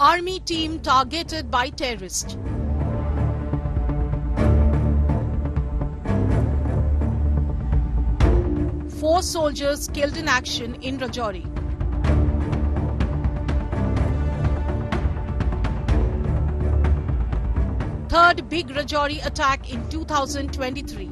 Army team targeted by terrorist. Four soldiers killed in action in Rajouri. Third big Rajouri attack in 2023.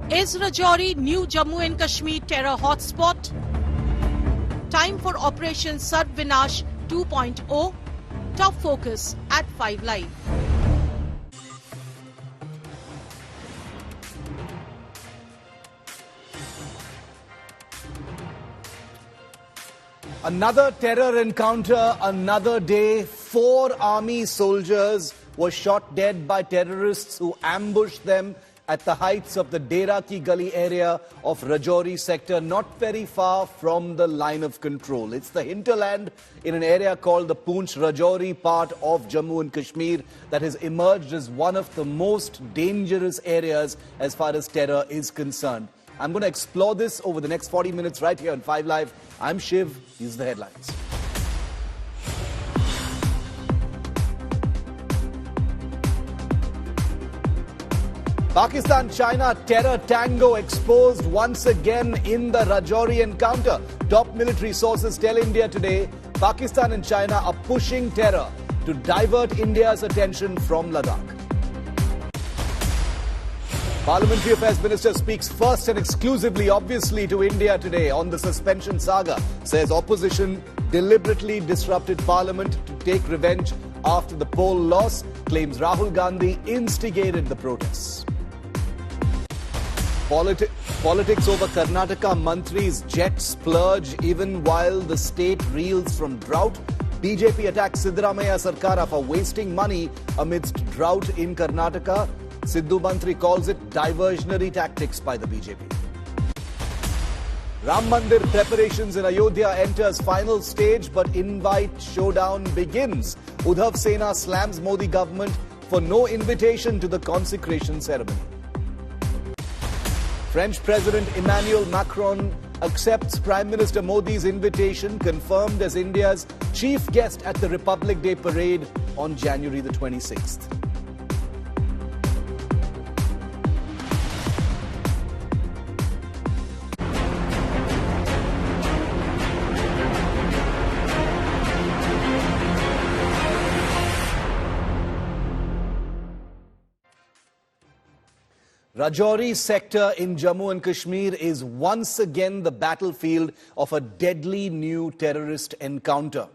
Is Rajouri new Jammu and Kashmir terror hotspot? Time for Operation SARP Vash 2.0. Top focus at 5 Live. Another terror encounter, another day. 4 army soldiers were shot dead by terrorists who ambushed them at the heights of the Dera Ki Gali area of Rajouri sector, not very far from the line of control. It's the hinterland in an area called the Poonch Rajouri part of Jammu and Kashmir that has emerged as one of the most dangerous areas as far as terror is concerned. I'm going to explore this over the next 40 minutes right here on 5 Live. I'm Shiv. These are the headlines. Pakistan-China terror tango exposed once again in the Rajouri encounter. Top military sources tell India today Pakistan and China are pushing terror to divert India's attention from Ladakh. Parliamentary Affairs Minister speaks first and exclusively, obviously, to India today on the suspension saga. Says opposition deliberately disrupted Parliament to take revenge after the poll loss. Claims Rahul Gandhi instigated the protests. Politics over Karnataka Mantri's jet splurge even while the state reels from drought. BJP attacks Siddaramaiah Sarkar for wasting money amidst drought in Karnataka. Siddu Mantri calls it diversionary tactics by the BJP. Ram Mandir preparations in Ayodhya enters final stage, but invite showdown begins. Udhav Sena slams Modi government for no invitation to the consecration ceremony. French President Emmanuel Macron accepts Prime Minister Modi's invitation, confirmed as India's chief guest at the Republic Day parade on January the 26th. Rajouri sector in Jammu and Kashmir is once again the battlefield of a deadly new terrorist encounter.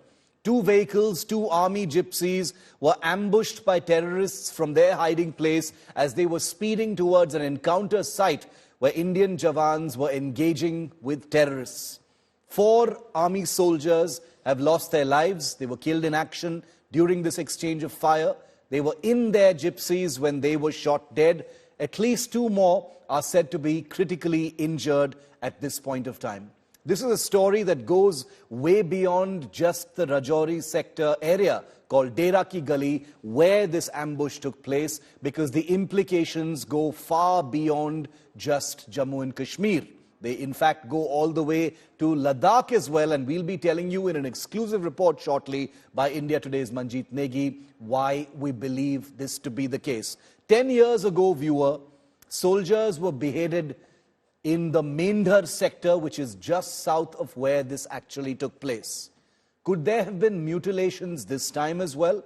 2 vehicles, 2 army gypsies were ambushed by terrorists from their hiding place as they were speeding towards an encounter site where Indian Jawans were engaging with terrorists. 4 army soldiers have lost their lives. They were killed in action during this exchange of fire. They were in their gypsies when they were shot dead. At least 2 more are said to be critically injured at this point of time. This is a story that goes way beyond just the Rajouri sector area called Dera Ki Gali, where this ambush took place, because the implications go far beyond just Jammu and Kashmir. They in fact go all the way to Ladakh as well, and we'll be telling you in an exclusive report shortly by India Today's Manjeet Negi why we believe this to be the case. 10 years ago, viewer, soldiers were beheaded in the Mendhar sector, which is just south of where this actually took place. Could there have been mutilations this time as well?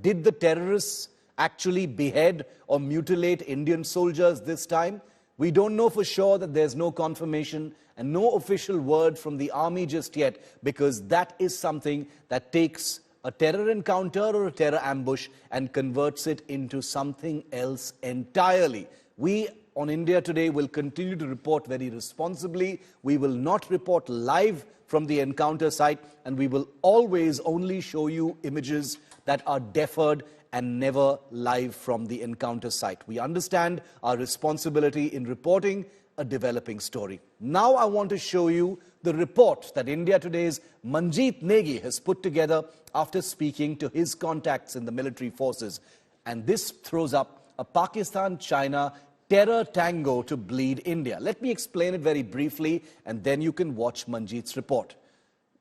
Did the terrorists actually behead or mutilate Indian soldiers this time? We don't know for sure. That there's no confirmation and no official word from the army just yet, because that is something that takes a terror encounter or a terror ambush and converts it into something else entirely. We on India Today will continue to report very responsibly. We will not report live from the encounter site, and we will always only show you images that are deferred and never live from the encounter site. We understand our responsibility in reporting a developing story. Now I want to show you the report that India Today's Manjeet Negi has put together after speaking to his contacts in the military forces. And this throws up a Pakistan-China terror tango to bleed India. Let me explain it very briefly and then you can watch Manjeet's report.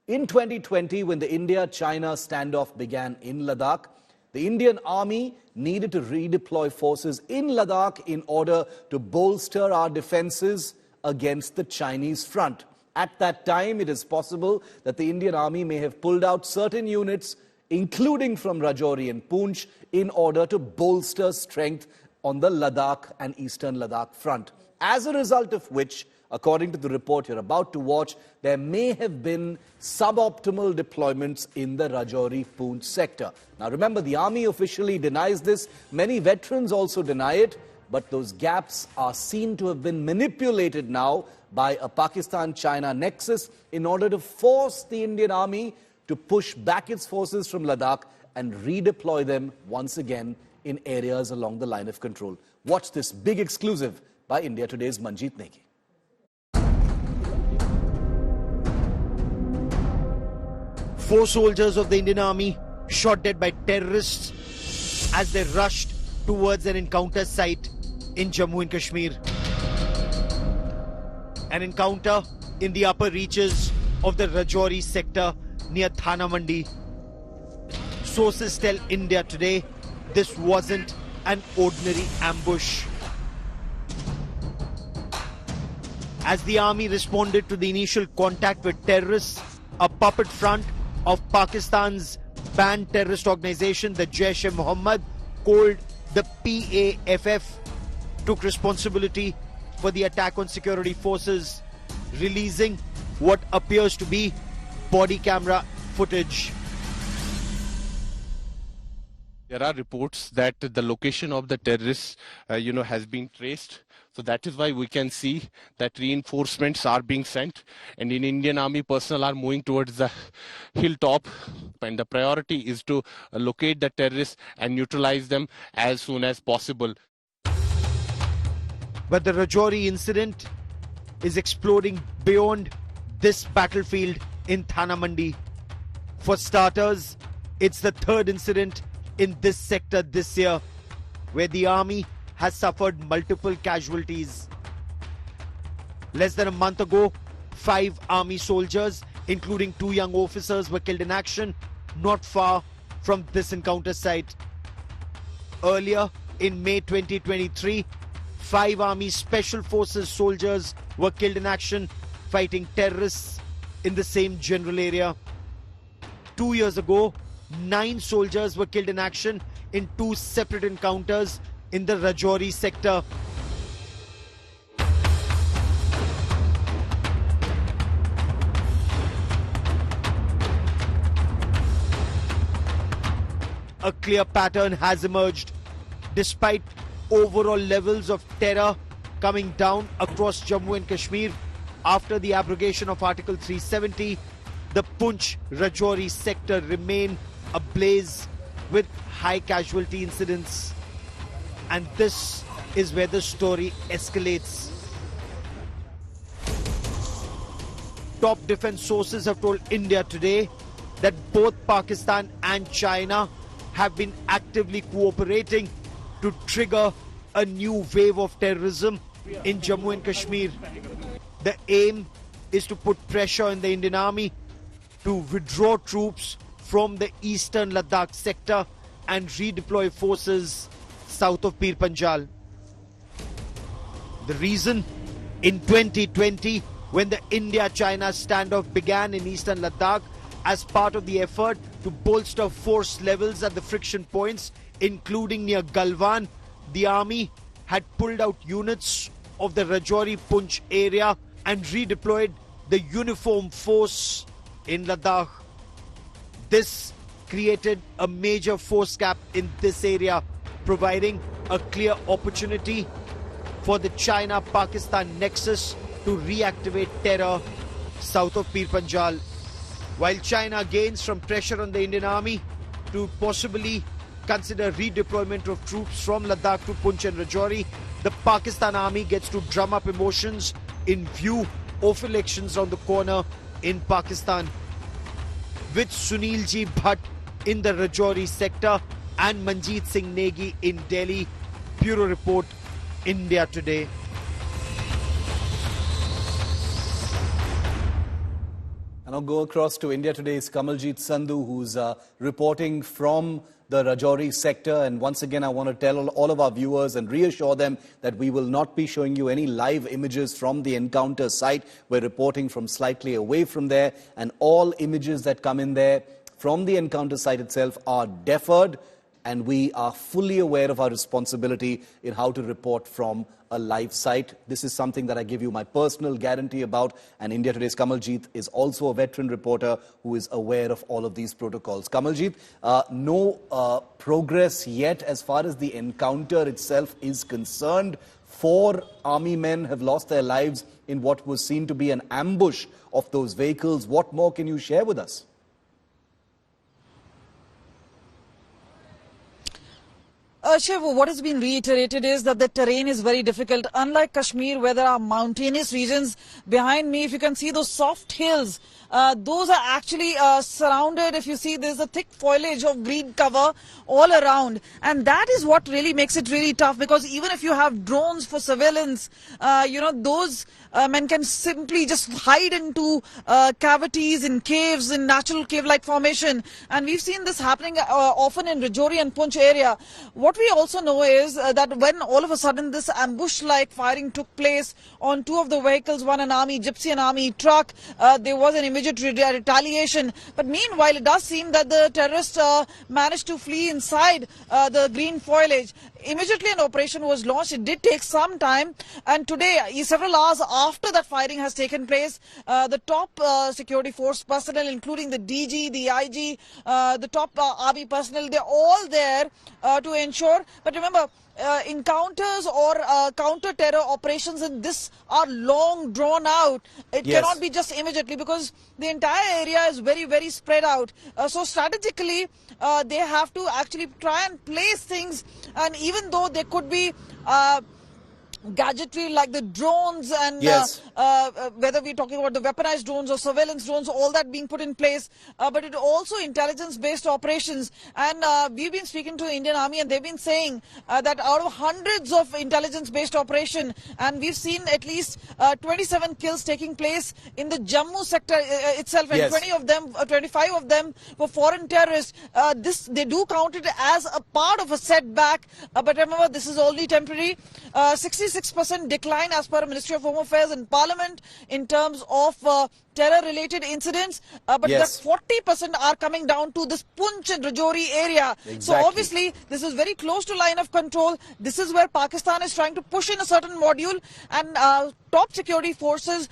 In 2020, when the India-China standoff began in Ladakh, the Indian Army needed to redeploy forces in Ladakh in order to bolster our defenses against the Chinese front. At that time, it is possible that the Indian Army may have pulled out certain units, including from Rajouri and Poonch, in order to bolster strength on the Ladakh and eastern Ladakh front. As a result of which, according to the report you're about to watch, there may have been suboptimal deployments in the Rajouri-Poonch sector. Now remember, the army officially denies this. Many veterans also deny it. But those gaps are seen to have been manipulated now by a Pakistan-China nexus in order to force the Indian army to push back its forces from Ladakh and redeploy them once again in areas along the line of control. Watch this big exclusive by India Today's Manjeet Negi. 4 soldiers of the Indian Army shot dead by terrorists as they rushed towards an encounter site in Jammu and Kashmir. An encounter in the upper reaches of the Rajouri sector near Thana Mandi. Sources tell India Today this wasn't an ordinary ambush. As the army responded to the initial contact with terrorists, a puppet front of Pakistan's banned terrorist organization, the Jaish-e-Mohammed, called the PAFF, took responsibility for the attack on security forces, releasing what appears to be body camera footage. There are reports that the location of the terrorists, has been traced. So that is why we can see that reinforcements are being sent, and in Indian Army personnel are moving towards the hilltop, and the priority is to locate the terrorists and neutralize them as soon as possible. But the Rajouri incident is exploding beyond this battlefield in Thana Mandi. For starters, it's the 3rd incident in this sector this year where the army has suffered multiple casualties. Less than a month ago, 5 army soldiers, including 2 young officers, were killed in action not far from this encounter site. Earlier, in May 2023, 5 Army Special Forces soldiers were killed in action fighting terrorists in the same general area. 2 years ago, 9 soldiers were killed in action in 2 separate encounters in the Rajouri sector. A clear pattern has emerged. Despite overall levels of terror coming down across Jammu and Kashmir after the abrogation of Article 370, the Poonch Rajouri sector remain ablaze with high casualty incidents. And this is where the story escalates. Top defense sources have told India Today that both Pakistan and China have been actively cooperating to trigger a new wave of terrorism in Jammu and Kashmir. The aim is to put pressure on the Indian Army to withdraw troops from the eastern Ladakh sector and redeploy forces south of Pir Panjal. The reason? In 2020, when the India-China standoff began in eastern Ladakh as part of the effort to bolster force levels at the friction points, including near Galwan, the army had pulled out units of the Rajouri-Poonch area and redeployed the uniform force in Ladakh. This created a major force gap in this area, providing a clear opportunity for the China-Pakistan nexus to reactivate terror south of Pir Panjal. While China gains from pressure on the Indian Army to possibly consider redeployment of troops from Ladakh to Poonch and Rajouri, the Pakistan Army gets to drum up emotions in view of elections on the corner in Pakistan. With Sunilji Bhatt in the Rajouri sector and Manjeet Singh Negi in Delhi. Bureau Report, India today. And I'll go across to India Today's Kamaljeet Sandhu, who's reporting from the Rajouri sector. And once again, I want to tell all of our viewers and reassure them that we will not be showing you any live images from the encounter site. We're reporting from slightly away from there, and all images that come in there from the encounter site itself are deferred, and we are fully aware of our responsibility in how to report from a live site. This is something that I give you my personal guarantee about, and India Today's Kamaljeet is also a veteran reporter who is aware of all of these protocols. Kamaljeet, no progress yet as far as the encounter itself is concerned. 4 army men have lost their lives in what was seen to be an ambush of those vehicles. What more can you share with us? Shiv, what has been reiterated is that the terrain is very difficult. Unlike Kashmir, where there are mountainous regions, behind me, if you can see those soft hills, those are actually surrounded. If you see, there's a thick foliage of green cover all around. And that is what really makes it really tough, because even if you have drones for surveillance, those men can simply just hide into cavities in caves, in natural cave-like formation. And we've seen this happening often in Rajouri and Poonch area. What we also know is that when all of a sudden this ambush-like firing took place on 2 of the vehicles, one an army gypsy, an army truck, there was an immediate retaliation. But meanwhile, it does seem that the terrorists managed to flee inside the green foliage. Immediately an operation was launched. It did take some time, and today, several hours after that firing has taken place, the top security force personnel, including the DG, the IG, the top army personnel, they're all there to ensure. But remember, encounters or counter-terror operations in this are long drawn out. It cannot be just immediately, because the entire area is very, very spread out. So strategically, they have to actually try and place things, and even though there could be gadgetry like the drones and whether we're talking about the weaponized drones or surveillance drones, all that being put in place, but it also intelligence-based operations. And we've been speaking to the Indian Army, and they've been saying that out of hundreds of intelligence-based operation, and we've seen at least 27 kills taking place in the Jammu sector itself, and 25 of them were foreign terrorists. They do count it as a part of a setback, but remember, this is only temporary. 66% decline as per Ministry of Home Affairs and Parliament in terms of terror-related incidents, but that 40% are coming down to this Poonch and Rajouri area. So obviously, this is very close to line of control. This is where Pakistan is trying to push in a certain module, and top security forces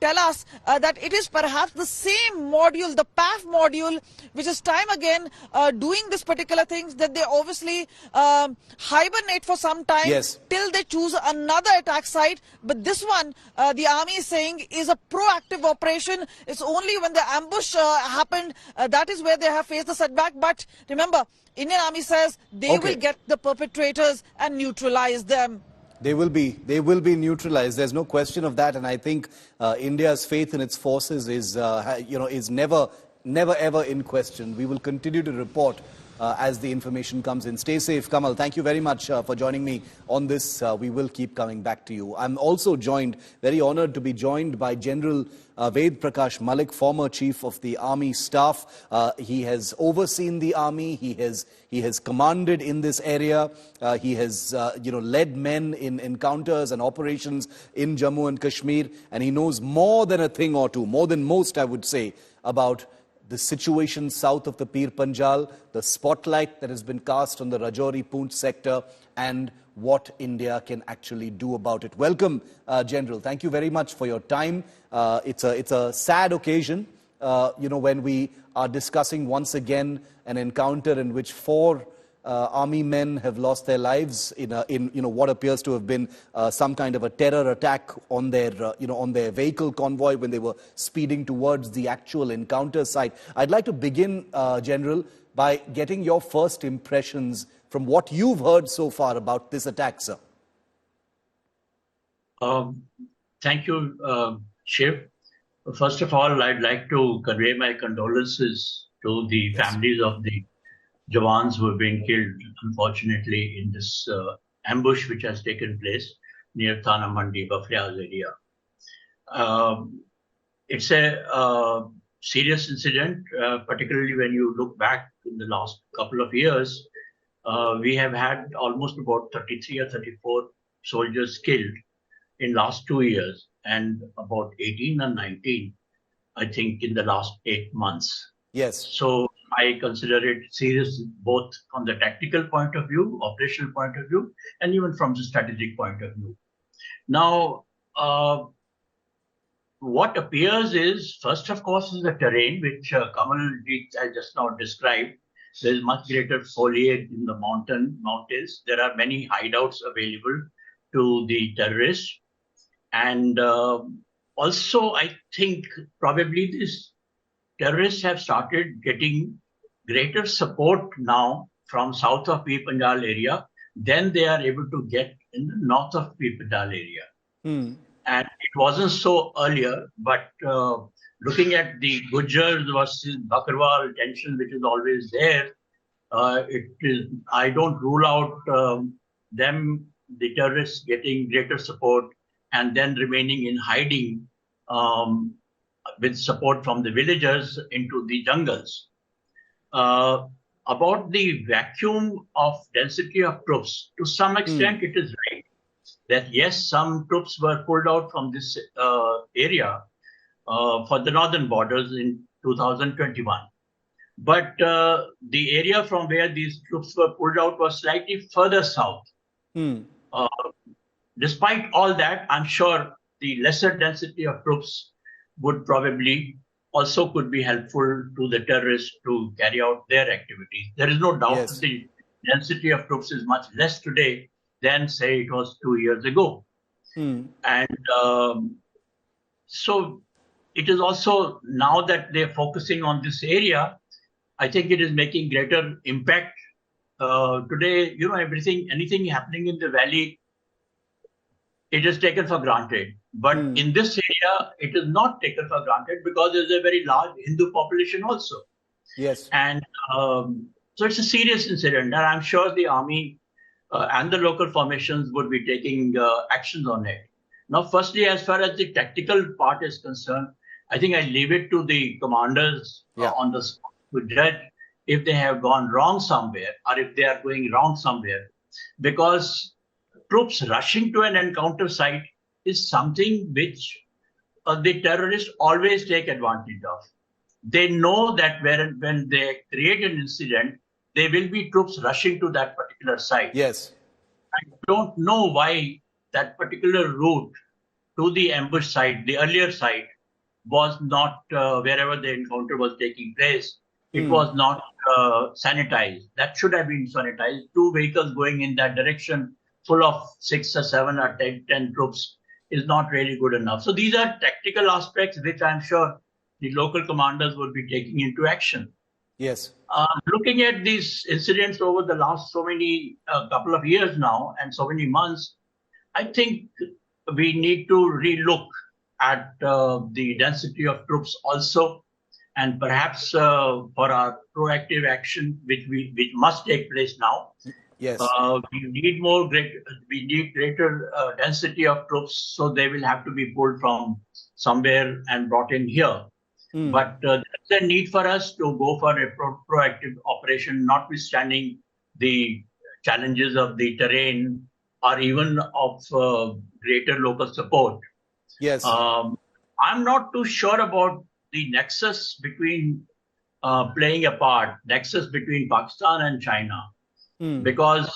tell us that it is perhaps the same module, the PAF module, which is time again doing this particular things, that they obviously hibernate for some time till they choose another attack site. But this one, the army is saying, is a proactive operation. It's only when the ambush happened, that is where they have faced the setback. But remember, Indian Army says they will get the perpetrators and neutralize them. They will be neutralized. There's no question of that. And I think India's faith in its forces is, is never ever in question. We will continue to report as the information comes in. Stay safe, Kamal. Thank you very much for joining me on this. We will keep coming back to you. I'm also very honored to be joined by General Ved Prakash Malik, former Chief of the Army Staff. He has overseen the Army. He has commanded in this area. He has led men in encounters and operations in Jammu and Kashmir, and he knows more than a thing or two, more than most, I would say, about the situation south of the Pir Panjal, the spotlight that has been cast on the Rajouri Poonch sector, and what India can actually do about it. Welcome, General. Thank you very much for your time. It's a sad occasion, when we are discussing once again an encounter in which 4 army men have lost their lives in what appears to have been some kind of a terror attack on their vehicle convoy when they were speeding towards the actual encounter site. I'd like to begin, General, by getting your first impressions from what you've heard so far about this attack, sir. Thank you, Shiv. First of all, I'd like to convey my condolences to the families of the Jawans who have been killed, unfortunately, in this ambush which has taken place near Thana Mandi, Bafliaz area. It's a serious incident, particularly when you look back in the last couple of years. We have had almost about 33 or 34 soldiers killed in last 2 years, and about 18 or 19, I think, in the last 8 months. Yes. So I consider it serious both from the tactical point of view, operational point of view, and even from the strategic point of view. Now, what appears is, first, of course, is the terrain, which Kamal I just now described. There is much greater foliage in the mountains. There are many hideouts available to the terrorists. And also, I think probably these terrorists have started getting greater support now from south of Pir Panjal area than they are able to get in the north of Pir Panjal area. And it wasn't so earlier, but looking at the Gujars versus Bakarwal tension, which is always there, I don't rule out the terrorists getting greater support and then remaining in hiding with support from the villagers into the jungles. About the vacuum of density of troops, to some extent it is right that yes, some troops were pulled out from this area for the northern borders in 2021. But the area from where these troops were pulled out was slightly further south. Despite all that, I'm sure the lesser density of troops would probably also could be helpful to the terrorists to carry out their activities. There is no doubt that the density of troops is much less today than, say, it was 2 years ago. And so it is also, now that they're focusing on this area, I think it is making greater impact. Today, you know, anything happening in the valley, it is taken for granted. But in this area, it is not taken for granted because there's a very large Hindu population also. Yes. And so it's a serious incident, and I'm sure the army and the local formations would be taking actions on it. Now, firstly, as far as the tactical part is concerned, I think I leave it to the commanders on the spot to judge if they have gone wrong somewhere or if they are going wrong somewhere. Because troops rushing to an encounter site is something which the terrorists always take advantage of. They know that when they create an incident, there will be troops rushing to that particular site. Yes. I don't know why that particular route to the ambush site, the earlier site, was not, wherever the encounter was taking place, it was not sanitized. That should have been sanitized. 2 vehicles going in that direction, full of 6 or 7 or 10 troops, is not really good enough. So these are tactical aspects which I'm sure the local commanders will be taking into action. Yes. Looking at these incidents over the last couple of years now and so many months, I think we need to relook at the density of troops also, and perhaps for our proactive action, which must take place now. Yes. We need greater density of troops, so they will have to be pulled from somewhere and brought in here. But there's a need for us to go for a proactive operation, notwithstanding the challenges of the terrain or even of greater local support. Yes. I'm not too sure about the nexus between playing a part, nexus between Pakistan and China, because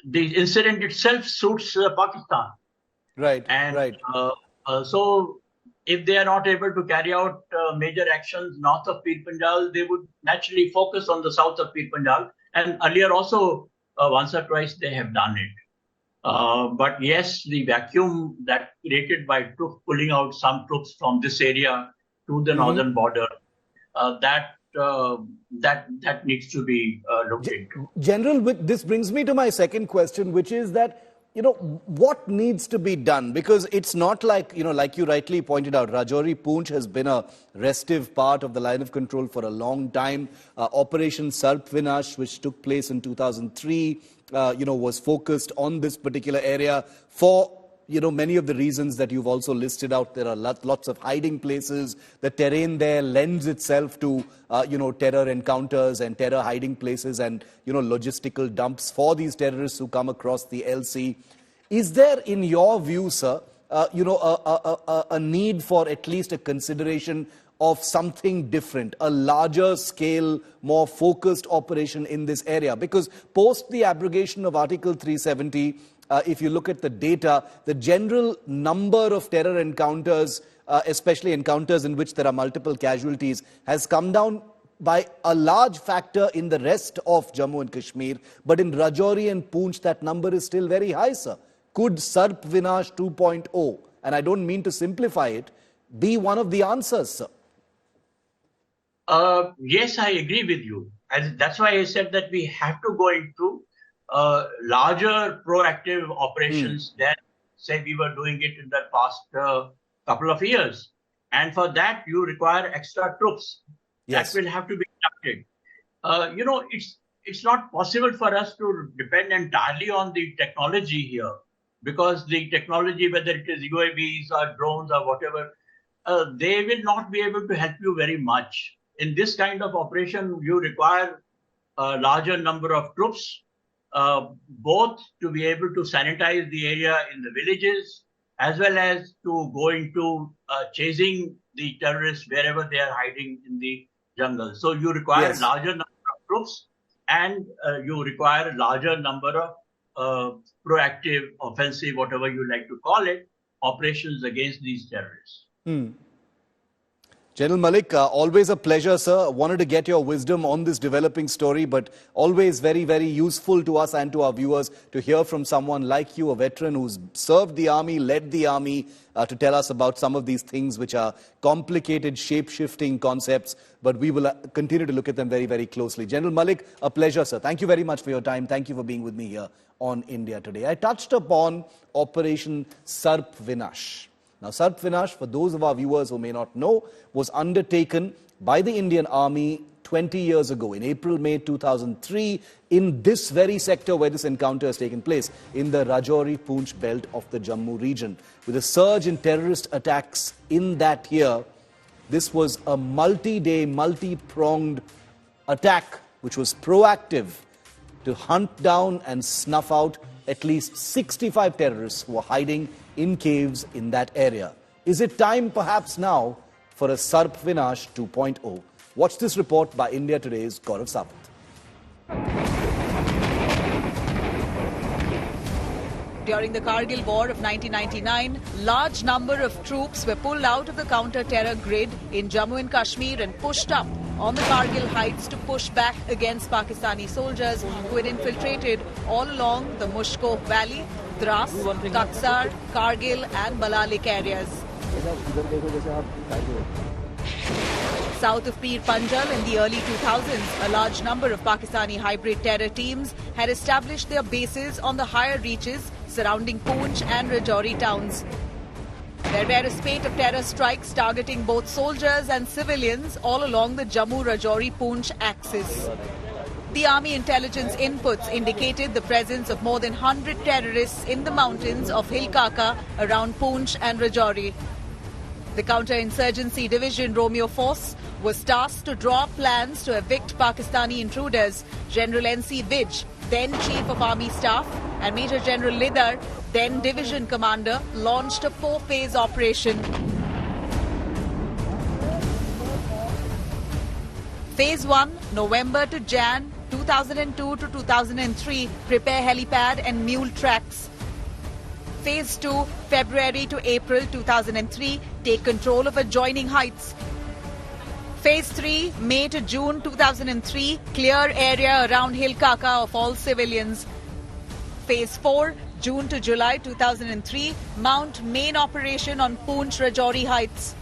the incident itself suits Pakistan. Right. And right. So if they are not able to carry out major actions north of Pir Panjal, they would naturally focus on the south of Pir Panjal. And earlier also, once or twice, they have done it. But yes, the vacuum that created by pulling out some troops from this area to the northern border, that needs to be looked into. General, this brings me to my second question, which is that, you know, what needs to be done? Because it's not like, you know, like you rightly pointed out, Rajouri Poonch has been a restive part of the line of control for a long time. Operation SARP Vash, which took place in 2003, was focused on this particular area for many of the reasons that you've also listed out. There are lots of hiding places. The terrain there lends itself to, terror encounters and terror hiding places and, logistical dumps for these terrorists who come across the LC. Is there, in your view, sir, a need for at least a consideration of something different, a larger scale, more focused operation in this area? Because post the abrogation of Article 370, if you look at the data, the general number of terror encounters, especially encounters in which there are multiple casualties, has come down by a large factor in the rest of Jammu and Kashmir. But in Rajouri and Poonch, that number is still very high, sir. Could SARP Vash 2.0, and I don't mean to simplify it, be one of the answers, sir? Yes, I agree with you. And that's why I said that we have to go into larger proactive operations than, say, we were doing it in the past couple of years. And for that, you require extra troops. Yes. That will have to be conducted. It's not possible for us to depend entirely on the technology here, because the technology, whether it is UAVs or drones or whatever, they will not be able to help you very much. In this kind of operation, you require a larger number of troops, both to be able to sanitize the area in the villages, as well as to go into chasing the terrorists wherever they are hiding in the jungle. So you require a larger number of troops, and you require a larger number of proactive, offensive, whatever you like to call it, operations against these terrorists. General Malik, always a pleasure, sir. Wanted to get your wisdom on this developing story, but always very, very useful to us and to our viewers to hear from someone like you, a veteran who's served the army, led the army, to tell us about some of these things which are complicated, shape-shifting concepts, but we will continue to look at them very, very closely. General Malik, a pleasure, sir. Thank you very much for your time. Thank you for being with me here on India Today. I touched upon Operation SARP Vash. Now, SARP Vash, for those of our viewers who may not know, was undertaken by the Indian Army 20 years ago, in April-May 2003, in this very sector where this encounter has taken place, in the Rajouri-Poonch belt of the Jammu region. With a surge in terrorist attacks in that year, this was a multi-day, multi-pronged attack which was proactive to hunt down and snuff out at least 65 terrorists who were hiding in caves in that area. Is it time perhaps now for a SARP Vash 2.0? Watch this report by India Today's Gaurav Sawant. During the Kargil War of 1999, large number of troops were pulled out of the counter-terror grid in Jammu and Kashmir and pushed up on the Kargil heights to push back against Pakistani soldiers who had infiltrated all along the Mushko Valley, Dras, Taksar, Kargil and Balalik areas. South of Pir Panjal in the early 2000s, a large number of Pakistani hybrid terror teams had established their bases on the higher reaches surrounding Poonch and Rajouri towns. There were a spate of terror strikes targeting both soldiers and civilians all along the Jammu-Rajouri-Poonch axis. The army intelligence inputs indicated the presence of more than 100 terrorists in the mountains of Hilkaka around Poonch and Rajouri. The Counter-Insurgency Division Romeo Force was tasked to draw plans to evict Pakistani intruders. General N.C. Vij, then Chief of Army Staff, and Major General Lidar, then Division Commander, launched a 4-phase operation. Phase 1, November to Jan 2002 to 2003, prepare helipad and mule tracks. Phase 2, February to April 2003, take control of adjoining heights. Phase 3, May to June 2003, clear area around Hilkaka of all civilians. Phase 4, June to July 2003, mount main operation on Poonch Rajouri heights.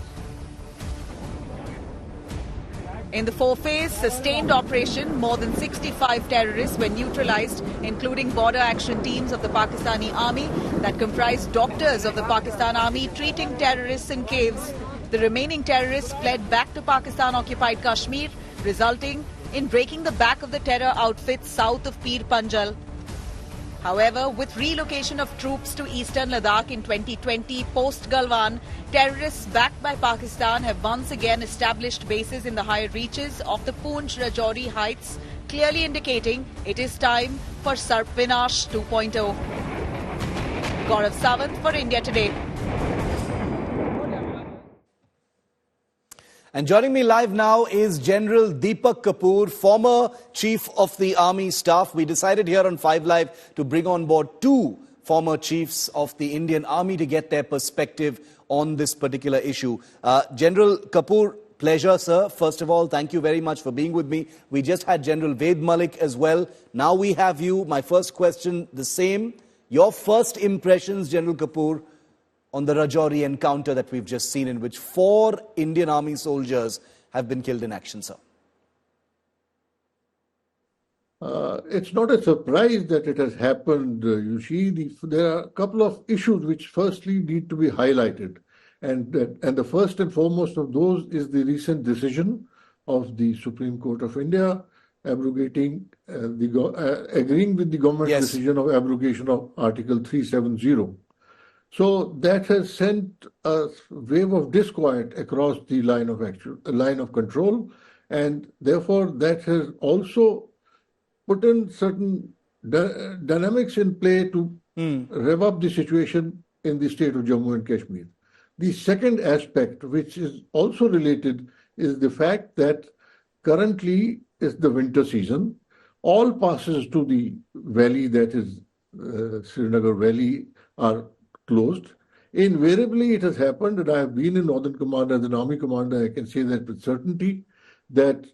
In the 4-phase sustained operation, more than 65 terrorists were neutralized, including border action teams of the Pakistani Army that comprised doctors of the Pakistan Army treating terrorists in caves. The remaining terrorists fled back to Pakistan-occupied Kashmir, resulting in breaking the back of the terror outfits south of Pir Panjal. However, with relocation of troops to eastern Ladakh in 2020 post-Galwan, terrorists backed by Pakistan have once again established bases in the higher reaches of the Poonch-Rajouri heights, clearly indicating it is time for SARP Vash 2.0. Gaurav Sawant for India Today. And joining me live now is General Deepak Kapoor, former Chief of the Army Staff. We decided here on 5 Live to bring on board 2 former chiefs of the Indian Army to get their perspective on this particular issue. General Kapoor, pleasure, sir. First of all, thank you very much for being with me. We just had General Ved Malik as well. Now we have you. My first question, the same. Your first impressions, General Kapoor, on the Rajouri encounter that we've just seen, in which 4 Indian Army soldiers have been killed in action, sir. It's not a surprise that it has happened. You see, there are a couple of issues which firstly need to be highlighted. And the first and foremost of those is the recent decision of the Supreme Court of India abrogating, agreeing with the government's decision of abrogation of Article 370. So that has sent a wave of disquiet across the line of control, and therefore that has also put in certain dynamics in play to rev up the situation in the state of Jammu and Kashmir. The second aspect, which is also related, is the fact that currently is the winter season. All passes to the valley, that is Srinagar Valley, are closed. Invariably, it has happened, and I have been in Northern Command as an Army commander, I can say that with certainty, that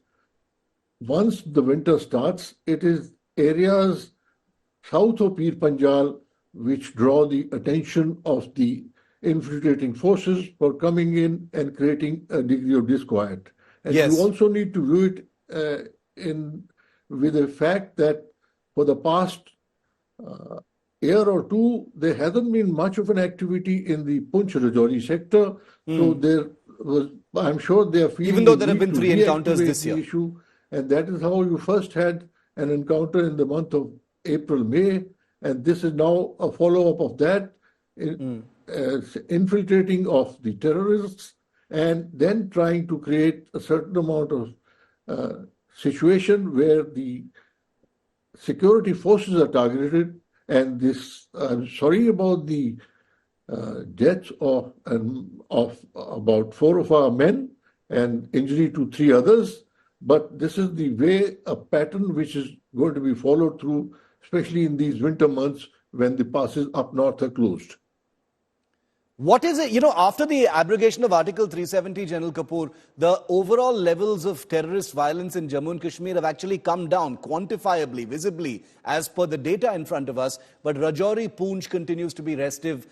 once the winter starts, it is areas south of Pir Panjal which draw the attention of the infiltrating forces for coming in and creating a degree of disquiet. And you also need to view it with the fact that for the past year or two, there hasn't been much of an activity in the Poonch-Rajouri sector. So there was, I'm sure they are feeling, even though there have been 3 encounters this year. Issue, and that is how you first had an encounter in the month of April, May, and this is now a follow-up of that, infiltrating of the terrorists, and then trying to create a certain amount of situation where the security forces are targeted. And this, I'm sorry about the deaths of about 4 of our men and injury to 3 others. But this is the way, a pattern which is going to be followed through, especially in these winter months when the passes up north are closed. What is it, after the abrogation of Article 370, General Kapoor, the overall levels of terrorist violence in Jammu and Kashmir have actually come down quantifiably, visibly, as per the data in front of us. But Rajouri Poonch continues to be restive.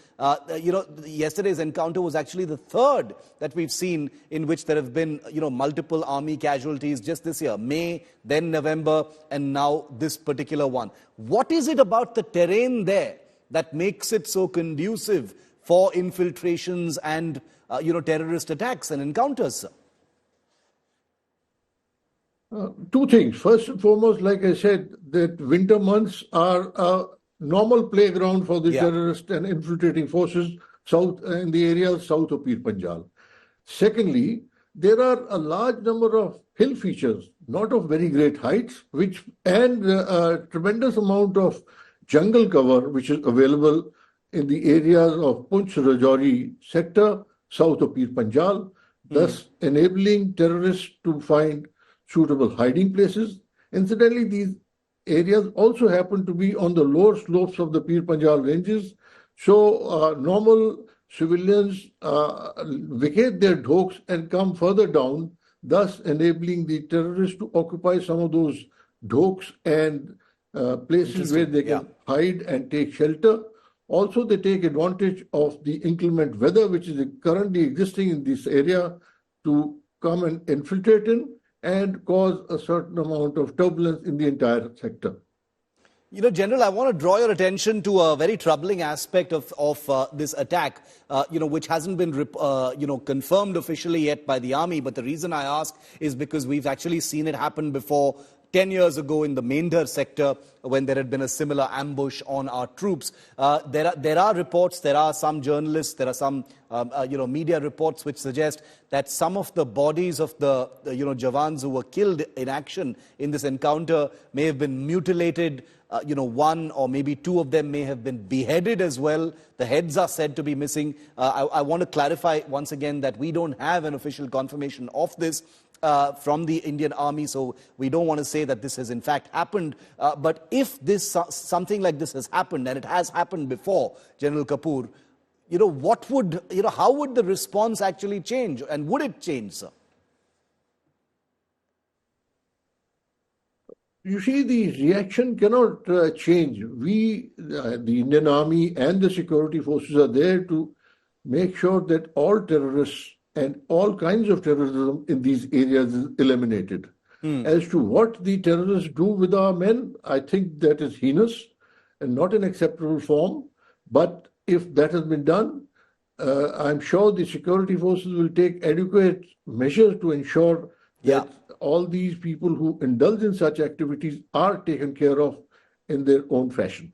Yesterday's encounter was actually the 3rd that we've seen in which there have been, multiple army casualties just this year. May, then November, and now this particular one. What is it about the terrain there that makes it so conducive for infiltrations and, terrorist attacks and encounters, sir? 2 things. First and foremost, like I said, that winter months are a normal playground for the terrorist and infiltrating forces in the areas south of Pir Panjal. Secondly, there are a large number of hill features, not of very great heights, and a tremendous amount of jungle cover which is available in the areas of Poonch-Rajouri sector, south of Pir Panjal, thus enabling terrorists to find suitable hiding places. Incidentally, these areas also happen to be on the lower slopes of the Pir Panjal ranges, so normal civilians vacate their dhokes and come further down, thus enabling the terrorists to occupy some of those dhokes and places where they can hide and take shelter. Also, they take advantage of the inclement weather which is currently existing in this area to come and infiltrate in and cause a certain amount of turbulence in the entire sector. General, I want to draw your attention to a very troubling aspect of this attack, which hasn't been, confirmed officially yet by the army. But the reason I ask is because we've actually seen it happen before. 10 years ago in the Mendhar sector when there had been a similar ambush on our troops. There are reports, there are some journalists, there are some media reports which suggest that some of the bodies of the Jawans who were killed in action in this encounter may have been mutilated. One or maybe two of them may have been beheaded as well. The heads are said to be missing. I want to clarify once again that we don't have an official confirmation of this from the Indian Army, so we don't want to say that this has in fact happened. But if something like this has happened, and it has happened before, General Kapoor, how would the response actually change, and would it change, sir? You see, the reaction cannot change. We, the Indian Army and the security forces are there to make sure that all terrorists and all kinds of terrorism in these areas is eliminated. As to what the terrorists do with our men, I think that is heinous and not an acceptable form. But if that has been done, I'm sure the security forces will take adequate measures to ensure that all these people who indulge in such activities are taken care of in their own fashion.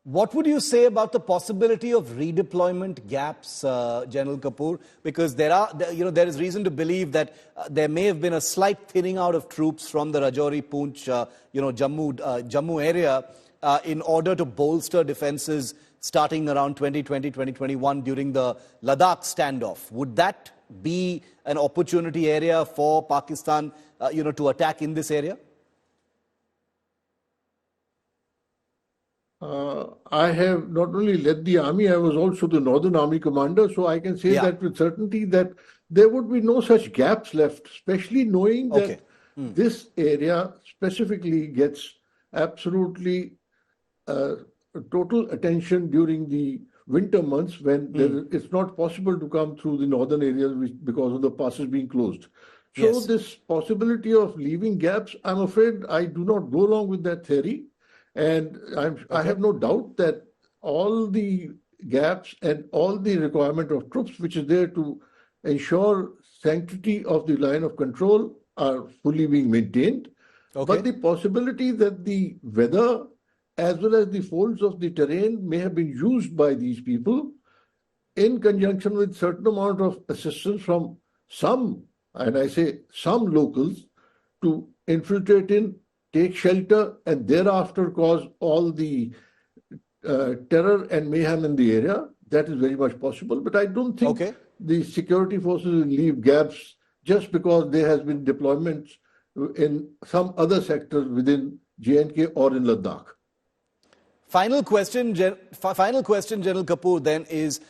What would you say about the possibility of redeployment gaps, General Kapoor? Because there is reason to believe that there may have been a slight thinning out of troops from the Rajouri, Poonch, Jammu area in order to bolster defenses starting around 2020, 2021 during the Ladakh standoff. Would that be an opportunity area for Pakistan, to attack in this area? I have not only led the army, I was also the Northern Army commander, so I can say that with certainty that there would be no such gaps left, especially knowing that this area specifically gets absolutely total attention during the winter months when it's not possible to come through the northern areas because of the passes being closed. So this possibility of leaving gaps, I'm afraid I do not go along with that theory. And I have no doubt that all the gaps and all the requirement of troops which is there to ensure sanctity of the line of control are fully being maintained. But the possibility that the weather as well as the folds of the terrain may have been used by these people in conjunction with certain amount of assistance from some, and I say some locals, to infiltrate in, take shelter, and thereafter cause all the terror and mayhem in the area. That is very much possible. But I don't think the security forces will leave gaps just because there has been deployments in some other sectors within J&K or in Ladakh. Final question, General Kapoor, then, is,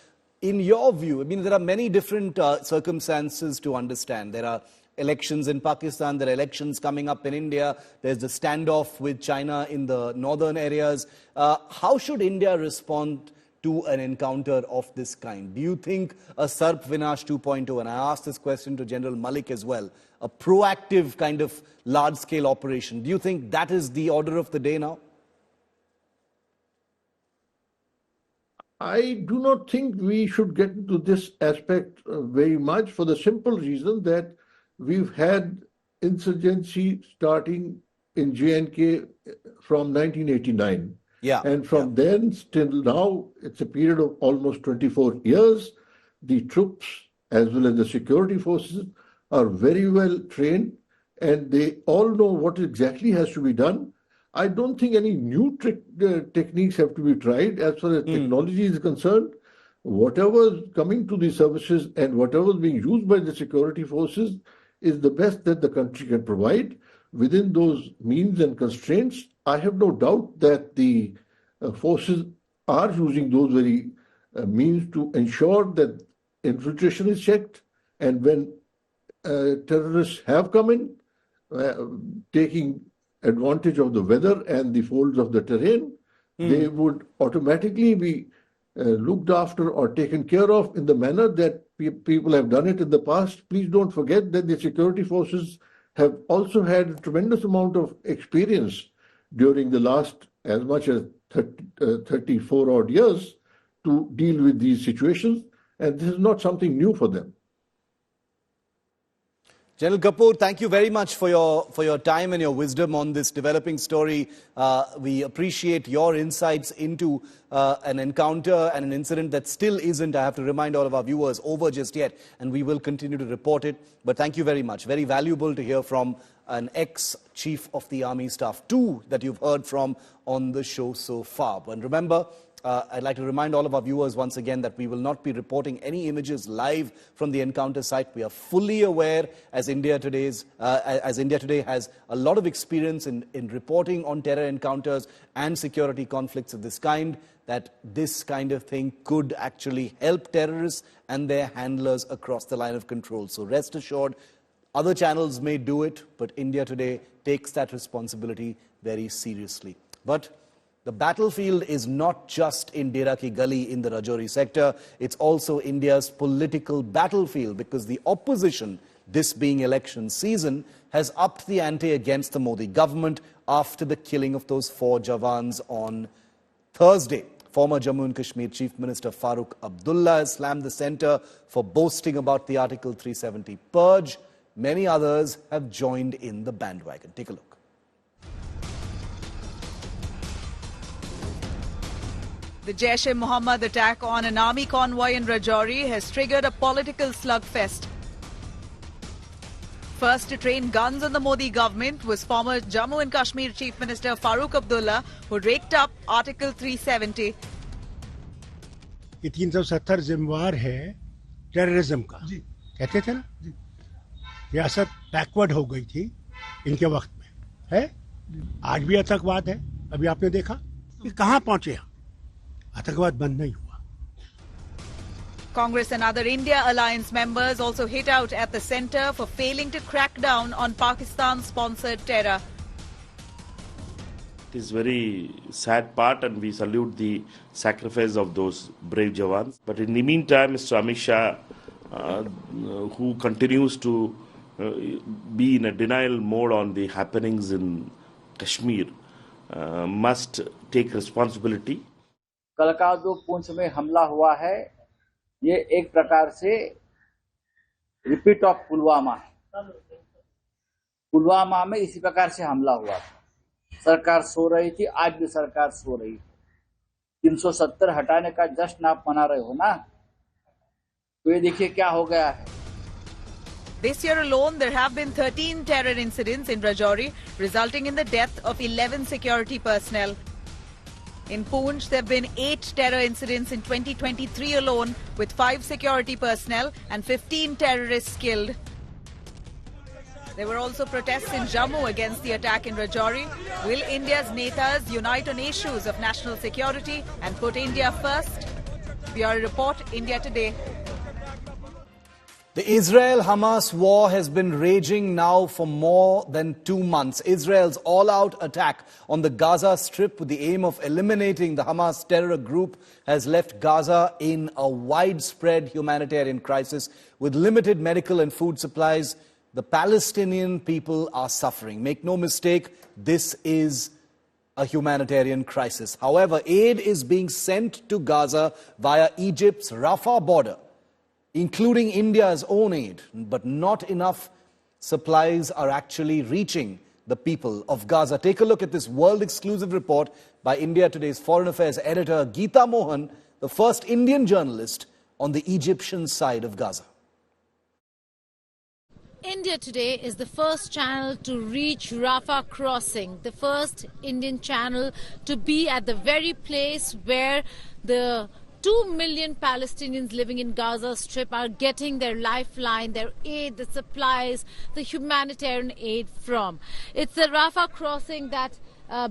in your view, I mean, there are many different circumstances to understand. There are elections in Pakistan, there are elections coming up in India, there's the standoff with China in the northern areas. How should India respond to an encounter of this kind? Do you think a SARP Vash 2.0, and I asked this question to General Malik as well, a proactive kind of large-scale operation, do you think that is the order of the day now? I do not think we should get into this aspect very much for the simple reason that we've had insurgency starting in J&K from 1989. And from then till now, it's a period of almost 24 years. The troops, as well as the security forces, are very well trained and they all know what exactly has to be done. I don't think any new techniques have to be tried as far as technology is concerned. Whatever is coming to the services and whatever is being used by the security forces is the best that the country can provide within those means and constraints. I have no doubt that the forces are using those very means to ensure that infiltration is checked, and when terrorists have come in, taking advantage of the weather and the folds of the terrain, they would automatically be looked after or taken care of in the manner that people have done it in the past. Please don't forget that the security forces have also had a tremendous amount of experience during the last as much as 34 odd years to deal with these situations, and this is not something new for them. General Kapoor, thank you very much for your time and your wisdom on this developing story. We appreciate your insights into an encounter and an incident that still isn't, I have to remind all of our viewers, over just yet, and we will continue to report it. But thank you very much. Very valuable to hear from an ex-chief of the army staff, two that you've heard from on the show so far. But remember, I'd like to remind all of our viewers once again that we will not be reporting any images live from the encounter site. We are fully aware, as India Today has a lot of experience in reporting on terror encounters and security conflicts of this kind, that this kind of thing could actually help terrorists and their handlers across the line of control. So rest assured, other channels may do it, but India Today takes that responsibility very seriously. But the battlefield is not just in Dera Ki Gali in the Rajouri sector, it's also India's political battlefield, because the opposition, this being election season, has upped the ante against the Modi government after the killing of those 4 Jawans on Thursday. Former Jammu and Kashmir Chief Minister Farooq Abdullah has slammed the centre for boasting about the Article 370 purge. Many others have joined in the bandwagon. Take a look. The Jaish-e-Mohammed attack on an army convoy in Rajouri has triggered a political slugfest. First to train guns on the Modi government was former Jammu and Kashmir Chief Minister Farooq Abdullah, who raked up Article 370. ये 370 जिम्मेवार है terrorism का, कहते थे ना, रियासत backward हो गई थी इनके वक्त में, है? आज भी आतंकवाद है, अभी आपने देखा कि कहां पहुंचे हम, आतंकवाद बंद नहीं हुआ. Congress and other India alliance members also hit out at the centre for failing to crack down on Pakistan-sponsored terror. It is very sad part, and we salute the sacrifice of those brave Jawans. But in the meantime, Mr. Amit Shah, who continues to be in a denial mode on the happenings in Kashmir, must take responsibility. कल का जो पूंछ में हमला हुआ है, ये एक प्रकार से रिपीट ऑफ पुलवामा है. पुलवामा में इसी प्रकार से हमला हुआ था. सरकार सो रही थी, आज भी सरकार सो रही है. 370 हटाने का जश्न आप मना रहे हो ना, तो ये देखिए क्या हो गया है. This year alone, there have been 13 terror incidents in Rajouri, resulting in the death of 11 security personnel. In Poonch, there have been 8 terror incidents in 2023 alone, with 5 security personnel and 15 terrorists killed. There were also protests in Jammu against the attack in Rajouri. Will India's netas unite on issues of national security and put India first? Bureau Report, India Today. The Israel-Hamas war has been raging now for more than 2 months. Israel's all-out attack on the Gaza Strip with the aim of eliminating the Hamas terror group has left Gaza in a widespread humanitarian crisis with limited medical and food supplies. The Palestinian people are suffering. Make no mistake, this is a humanitarian crisis. However, aid is being sent to Gaza via Egypt's Rafah border, including India's own aid, but not enough supplies are actually reaching the people of Gaza. Take a look at this world-exclusive report by India Today's Foreign Affairs editor Geeta Mohan, the first Indian journalist on the Egyptian side of Gaza. India Today is the first channel to reach Rafah crossing, the first Indian channel to be at the very place where the 2 million Palestinians living in Gaza Strip are getting their lifeline, their aid, the supplies, the humanitarian aid from. It's the Rafah crossing that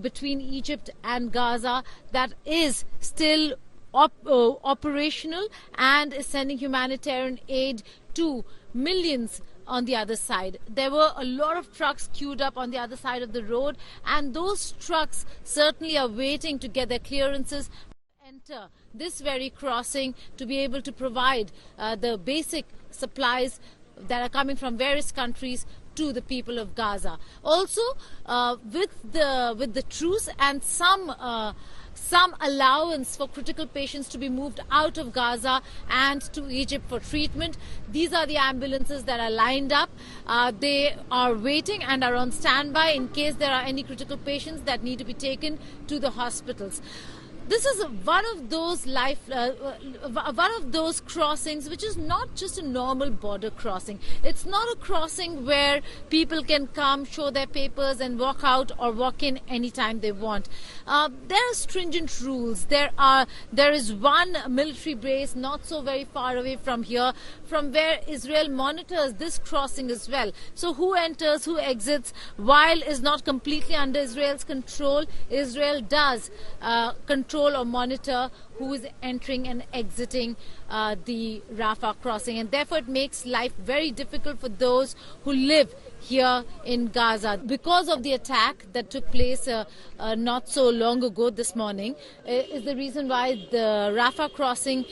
between Egypt and Gaza that is still operational and is sending humanitarian aid to millions on the other side. There were a lot of trucks queued up on the other side of the road, and those trucks certainly are waiting to get their clearances enter this very crossing to be able to provide the basic supplies that are coming from various countries to the people of Gaza. Also, with the truce and some some allowance for critical patients to be moved out of Gaza and to Egypt for treatment. These are the ambulances that are lined up. They are waiting and are on standby in case there are any critical patients that need to be taken to the hospitals. This is one of those crossings which is not just a normal border crossing. It's not a crossing where people can come, show their papers and walk out or walk in anytime they want. There are stringent rules. There is one military base not so very far away from here, from where Israel monitors this crossing as well. So who enters, who exits, while is not completely under Israel's control, Israel does control or monitor who is entering and exiting the Rafah crossing, and therefore it makes life very difficult for those who live here in Gaza. Because of the attack that took place not so long ago this morning is the reason why the Rafah crossing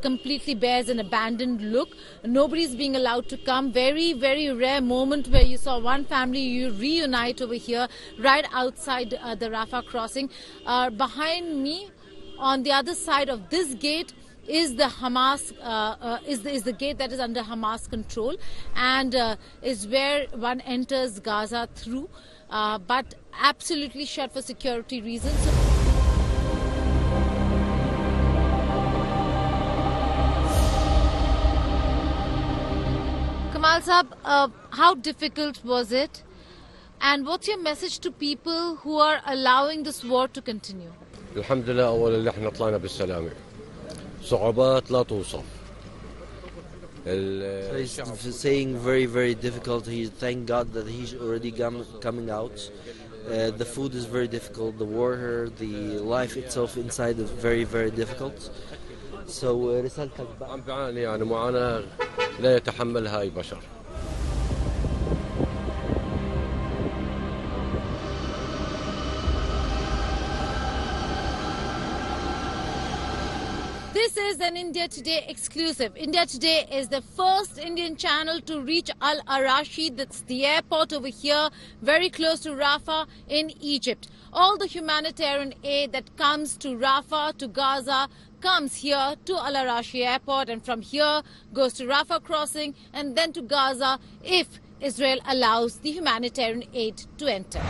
completely bears an abandoned look. Nobody's being allowed to come. Very, very rare moment where you saw one family reunite over here right outside the Rafah crossing. Behind me, on the other side of this gate, is the Hamas is the gate that is under Hamas control, and is where one enters Gaza through, but absolutely shut for security reasons. Kamal Saab, how difficult was it, and what's your message to people who are allowing this war to continue? الحمد لله أولا اللي احنا طلعنا بالسلامة. صعوبات لا توصف. He's saying very, very difficult. Thank God that he's already coming out. The food is very difficult. The water, the life itself inside is very, very difficult. So رسالتك بقى. عم بعاني يعني معاناة لا يتحملها أي بشر. This is an India Today exclusive. India Today is the first Indian channel to reach Al Arashi. That's the airport over here, very close to Rafah in Egypt. All the humanitarian aid that comes to Rafah, to Gaza, comes here to Al Arashi airport, and from here goes to Rafah crossing and then to Gaza if Israel allows the humanitarian aid to enter.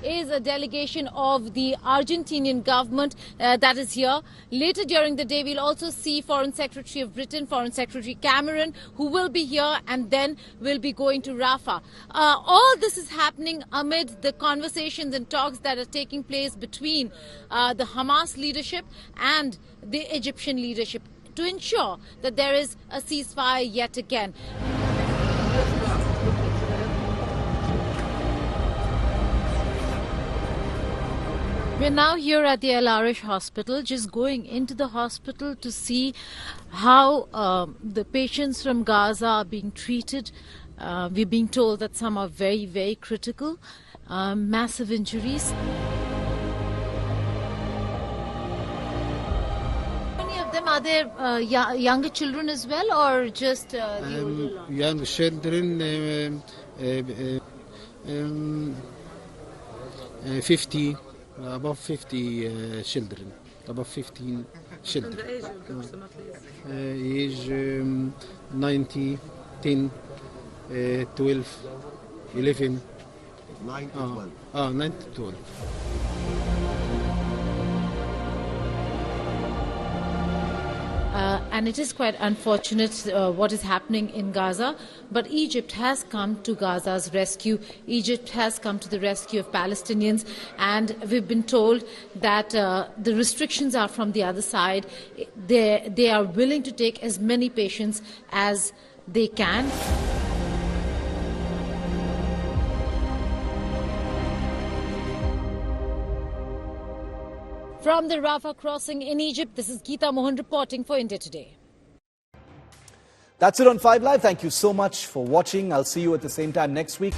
Is a delegation of the Argentinian government that is here. Later during the day, we'll also see Foreign Secretary of Britain, Foreign Secretary Cameron, who will be here, and then will be going to Rafah. All this is happening amid the conversations and talks that are taking place between the Hamas leadership and the Egyptian leadership to ensure that there is a ceasefire yet again. We're now here at the Al Arish hospital, just going into the hospital to see how the patients from Gaza are being treated. We're being told that some are very, very critical, massive injuries. Many of them, are there younger children as well, or just the older ones? Young children, 50. Above 50 children, above 15 children. And the age? Age 90, 10, 12, 11. 9 to 12. 9 to 12. And it is quite unfortunate what is happening in Gaza, but Egypt has come to Gaza's rescue. Egypt has come to the rescue of Palestinians, and we've been told that the restrictions are from the other side. They are willing to take as many patients as they can. From the Rafah crossing in Egypt, this is Geeta Mohan reporting for India Today. That's it on 5 Live. Thank you so much for watching. I'll see you at the same time next week.